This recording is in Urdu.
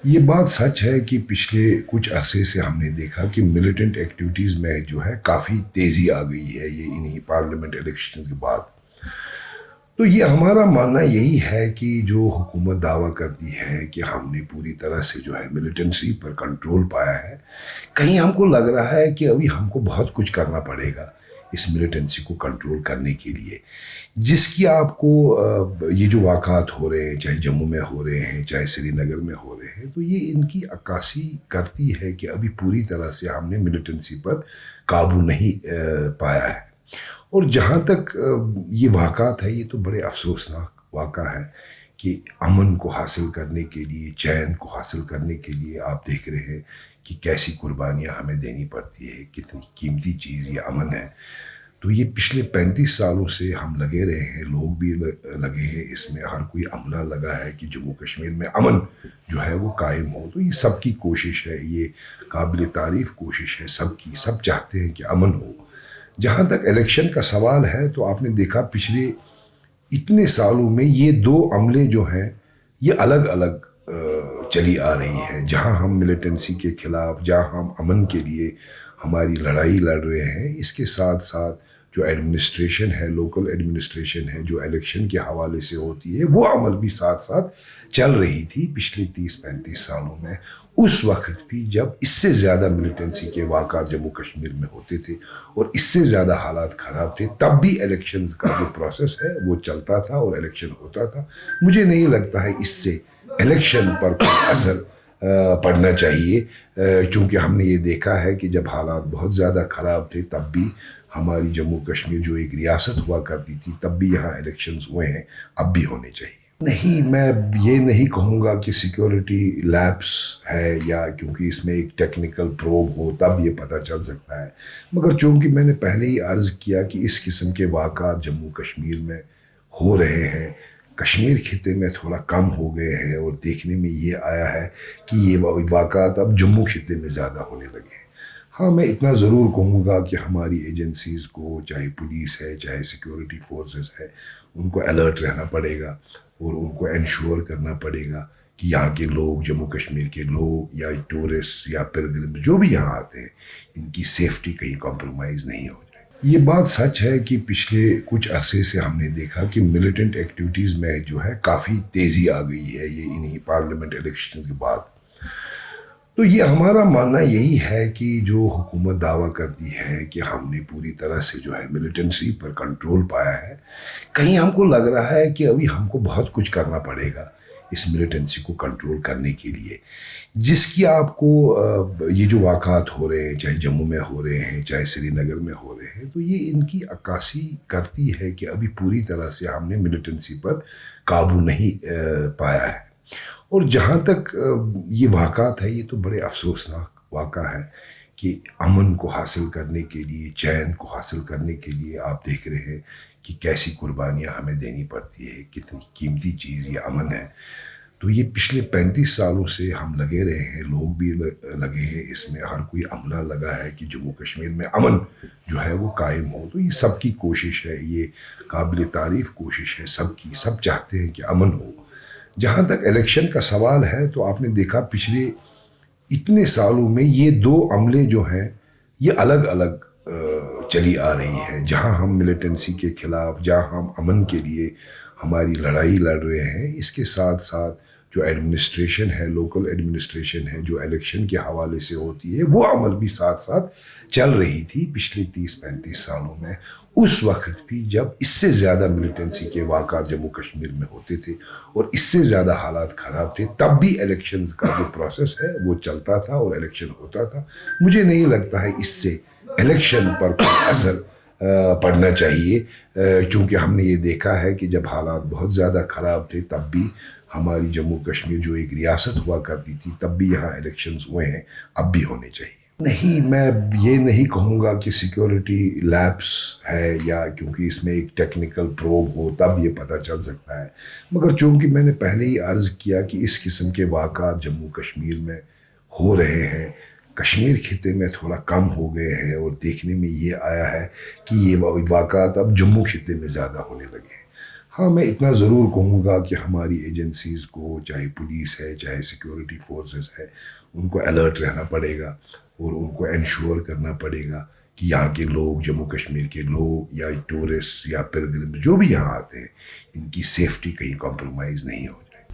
یہ بات سچ ہے کہ پچھلے کچھ عرصے سے ہم نے دیکھا کہ ملیٹنٹ ایکٹیویٹیز میں جو ہے کافی تیزی آ گئی ہے یہ انہی پارلیمنٹ الیکشن کے بعد۔ تو یہ ہمارا ماننا یہی ہے کہ جو حکومت دعویٰ کرتی ہے کہ ہم نے پوری طرح سے جو ہے ملیٹنسی پر کنٹرول پایا ہے، کہیں ہم کو لگ رہا ہے کہ ابھی ہم کو بہت کچھ کرنا پڑے گا اس ملیٹنسی کو کنٹرول کرنے کے لیے، جس کی آپ کو یہ جو واقعات ہو رہے ہیں، چاہے جموں میں ہو رہے ہیں چاہے سری نگر میں ہو رہے ہیں، تو یہ ان کی عکاسی کرتی ہے کہ ابھی پوری طرح سے ہم نے ملیٹنسی پر قابو نہیں پایا ہے۔ اور جہاں تک یہ واقعات ہے، یہ تو بڑے افسوسناک واقعہ ہے کہ امن کو حاصل کرنے کے لیے، چین کو حاصل کرنے کے لیے آپ دیکھ رہے ہیں کہ کیسی قربانیاں ہمیں دینی پڑتی ہے، کتنی قیمتی چیز یہ امن ہے۔ تو یہ پچھلے 35 سالوں سے ہم لگے رہے ہیں، لوگ بھی لگے ہیں اس میں، ہر کوئی عملہ لگا ہے کہ جموں کشمیر میں امن جو ہے وہ قائم ہو۔ تو یہ سب کی کوشش ہے، یہ قابل تعریف کوشش ہے سب کی، سب چاہتے ہیں کہ امن ہو۔ جہاں تک الیکشن کا سوال ہے تو آپ نے دیکھا پچھلے اتنے سالوں میں یہ دو عملے جو ہیں یہ الگ الگ چلی آ رہی ہے۔ جہاں ہم ملیٹنسی کے خلاف، جہاں ہم امن کے لیے ہماری لڑائی لڑ رہے ہیں، اس کے ساتھ ساتھ جو ایڈمنسٹریشن ہے، لوکل ایڈمنسٹریشن ہے جو الیکشن کے حوالے سے ہوتی ہے، وہ عمل بھی ساتھ ساتھ چل رہی تھی پچھلے 30 35 سالوں میں۔ اس وقت بھی جب اس سے زیادہ ملیٹنسی کے واقعات جموں کشمیر میں ہوتے تھے اور اس سے زیادہ حالات خراب تھے، تب بھی الیکشن کا جو پروسیس ہے وہ چلتا تھا اور الیکشن ہوتا تھا۔ مجھے نہیں لگتا ہے اس سے الیکشن پر کوئی اثر پڑنا چاہیے، چونکہ ہم نے یہ دیکھا ہے کہ جب حالات بہت زیادہ خراب تھے تب بھی ہماری جموں کشمیر جو ایک ریاست ہوا کرتی تھی، تب بھی یہاں الیکشنز ہوئے ہیں، اب بھی ہونے چاہیے۔ نہیں، میں یہ نہیں کہوں گا کہ سیکیورٹی لیپس ہے، یا کیونکہ اس میں ایک ٹیکنیکل پروب ہو تب یہ پتہ چل سکتا ہے، مگر چونکہ میں نے پہلے ہی عرض کیا کہ اس قسم کے واقعات جموں کشمیر میں ہو رہے ہیں، کشمیر خطے میں تھوڑا کم ہو گئے ہیں، اور دیکھنے میں یہ آیا ہے کہ یہ واقعات اب جموں خطے میں زیادہ ہونے لگے ہیں۔ ہاں، میں اتنا ضرور کہوں گا کہ ہماری ایجنسیز کو، چاہے پولیس ہے چاہے سیکیورٹی فورسز ہے، ان کو الرٹ رہنا پڑے گا اور ان کو انشور کرنا پڑے گا کہ یہاں کے لوگ، جموں کشمیر کے لوگ یا ٹورسٹ یا پلگرم جو بھی یہاں آتے ہیں، ان کی سیفٹی کہیں کمپرومائز نہیں ہو جائے۔ یہ بات سچ ہے کہ پچھلے کچھ عرصے سے ہم نے دیکھا کہ ملیٹنٹ ایکٹیویٹیز میں جو ہے کافی تیزی آ گئی ہے یہ انہی پارلیمنٹ الیکشن کے بعد۔ تو یہ ہمارا ماننا یہی ہے کہ جو حکومت دعویٰ کرتی ہے کہ ہم نے پوری طرح سے جو ہے ملیٹنسی پر کنٹرول پایا ہے، کہیں ہم کو لگ رہا ہے کہ ابھی ہم کو بہت کچھ کرنا پڑے گا اس ملیٹنسی کو کنٹرول کرنے کے لیے، جس کی آپ کو یہ جو واقعات ہو رہے ہیں، چاہے جموں میں ہو رہے ہیں چاہے سری نگر میں ہو رہے ہیں، تو یہ ان کی عکاسی کرتی ہے کہ ابھی پوری طرح سے ہم نے ملیٹنسی پر قابو نہیں پایا ہے۔ اور جہاں تک یہ واقعات ہے، یہ تو بڑے افسوسناک واقعہ ہے کہ امن کو حاصل کرنے کے لیے، چین کو حاصل کرنے کے لیے آپ دیکھ رہے ہیں کہ کیسی قربانیاں ہمیں دینی پڑتی ہے، کتنی قیمتی چیز یہ امن ہے۔ تو یہ پچھلے 35 سالوں سے ہم لگے رہے ہیں، لوگ بھی لگے ہیں اس میں، ہر کوئی عملہ لگا ہے کہ جموں کشمیر میں امن جو ہے وہ قائم ہو۔ تو یہ سب کی کوشش ہے، یہ قابل تعریف کوشش ہے سب کی، سب چاہتے ہیں کہ امن ہو۔ جہاں تک الیکشن کا سوال ہے تو آپ نے دیکھا پچھلے اتنے سالوں میں یہ دو عملے جو ہیں یہ الگ الگ چلی آ رہی ہے۔ جہاں ہم ملیٹنسی کے خلاف، جہاں ہم امن کے لیے ہماری لڑائی لڑ رہے ہیں، اس کے ساتھ ساتھ جو ایڈمنسٹریشن ہے، لوکل ایڈمنسٹریشن ہے جو الیکشن کے حوالے سے ہوتی ہے، وہ عمل بھی ساتھ ساتھ چل رہی تھی پچھلے 30 35 سالوں میں۔ اس وقت بھی جب اس سے زیادہ ملیٹنسی کے واقعات جموں کشمیر میں ہوتے تھے اور اس سے زیادہ حالات خراب تھے، تب بھی الیکشن کا جو پروسیس ہے وہ چلتا تھا اور الیکشن ہوتا تھا۔ مجھے نہیں لگتا ہے اس سے الیکشن پر کوئی اثر پڑنا چاہیے، چونکہ ہم نے یہ دیکھا ہے کہ جب حالات بہت زیادہ خراب تھے تب بھی ہماری جموں کشمیر جو ایک ریاست ہوا کرتی تھی، تب بھی یہاں الیکشنز ہوئے ہیں، اب بھی ہونے چاہیے۔ نہیں، میں یہ نہیں کہوں گا کہ سیکیورٹی لیپس ہے، یا کیونکہ اس میں ایک ٹیکنیکل پروب ہو تب یہ پتہ چل سکتا ہے، مگر چونکہ میں نے پہلے ہی عرض کیا کہ اس قسم کے واقعات جموں کشمیر میں ہو رہے ہیں، کشمیر خطے میں تھوڑا کم ہو گئے ہیں، اور دیکھنے میں یہ آیا ہے کہ یہ واقعات اب جموں خطے میں زیادہ ہونے لگے ہیں۔ ہاں میں اتنا ضرور کہوں گا کہ ہماری ایجنسیز کو، چاہے پولیس ہے چاہے سیکیورٹی فورسز ہے، ان کو الرٹ رہنا پڑے گا اور ان کو انشور کرنا پڑے گا کہ یہاں کے لوگ، جموں کشمیر کے لوگ یا ٹورسٹ یا پلگرم جو بھی یہاں آتے ہیں، ان کی سیفٹی کہیں کمپرومائز نہیں ہو جائے.